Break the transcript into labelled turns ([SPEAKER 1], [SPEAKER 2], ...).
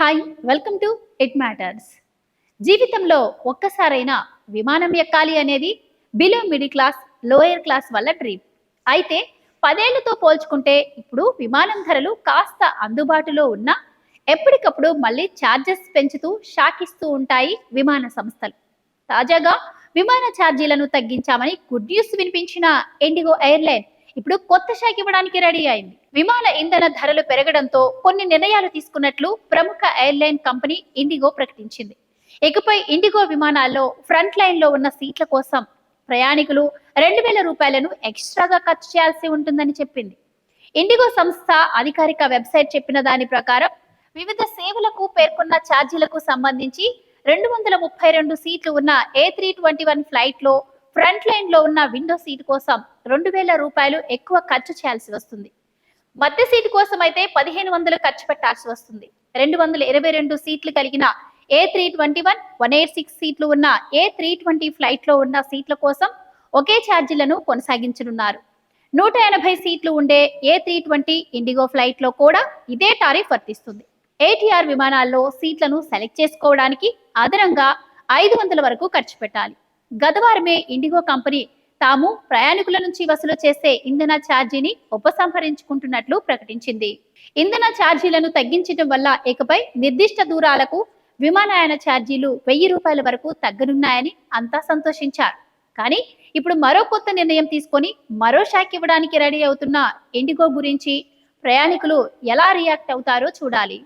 [SPEAKER 1] Hi, welcome to it matters. జీవితంలో ఒక్కసారైనా విమానం ఎక్కాలి అనేది below middle class, lower class వల్ల డ్రీమ్. అయితే 10 ఏళ్లతో పోల్చుకుంటే ఇప్పుడు విమానం ధరలు కాస్త అందుబాటులో ఉన్నా ఎప్పటికప్పుడు మళ్ళీ ఛార్జెస్ పెంచుతూ షాకిస్తూ ఉంటాయి విమాన సంస్థలు. తాజాగా విమాన ఛార్జీలను తగ్గించామని గుడ్ న్యూస్ వినిపించిన ఇండిగో ఎయిర్లైన్ ఇప్పుడు కొత్త షాక్ ఇవ్వడానికి రెడీ అయింది. విమాన ఇంధన ధరలు పెరగడంతో కొన్ని నిర్ణయాలు తీసుకున్నట్లు ప్రముఖ ఎయిర్లైన్ కంపెనీ ఇండిగో ప్రకటించింది. ఇకపై ఇండిగో విమానాల్లో ఫ్రంట్ లైన్ లో ఉన్న సీట్ల కోసం ప్రయాణికులు 2,000 రూపాయలను ఎక్స్ట్రాగా ఖర్చు చేయాల్సి ఉంటుందని చెప్పింది. ఇండిగో సంస్థ అధికారిక వెబ్సైట్ చెప్పిన దాని ప్రకారం వివిధ సేవలకు పేర్కొన్న ఛార్జీలకు సంబంధించి 232 సీట్లు ఉన్న A321 ఫ్లైట్ లో ఫ్రంట్ లైన్ లో ఉన్న విండో సీట్ కోసం 2,000 రూపాయలు ఎక్కువ ఖర్చు చేయాల్సి వస్తుంది. మధ్య సీటు కోసం అయితే 1,500 ఖర్చు పెట్టాల్సి వస్తుంది. 222 సీట్లు కలిగిన A321, 186 సీట్లు ఉన్న A320 ఫ్లైట్ లో ఉన్న సీట్ల కోసం ఒకే ఛార్జీలను కొనసాగించనున్నారు. 180 సీట్లు ఉండే A320 ఇండిగో ఫ్లైట్ లో కూడా ఇదే టారిఫ్ వర్తిస్తుంది. ATR విమానాల్లో సీట్లను సెలెక్ట్ చేసుకోవడానికి అదనంగా 500 వరకు ఖర్చు పెట్టాలి. గత వారమే ఇండిగో కంపెనీ తాము ప్రయాణికుల నుంచి వసూలు చేసే ఇంధన ఛార్జీని ఉపసంహరించుకుంటున్నట్లు ప్రకటించింది. ఇంధన ఛార్జీలను తగ్గించడం వల్ల ఇకపై నిర్దిష్ట దూరాలకు విమానయాన ఛార్జీలు 1,000 రూపాయల వరకు తగ్గనున్నాయని అంతా సంతోషించారు. కానీ ఇప్పుడు మరో కొత్త నిర్ణయం తీసుకొని మరో షాక్ ఇవ్వడానికి రెడీ అవుతున్న ఇండిగో గురించి ప్రయాణికులు ఎలా రియాక్ట్ అవుతారో చూడాలి.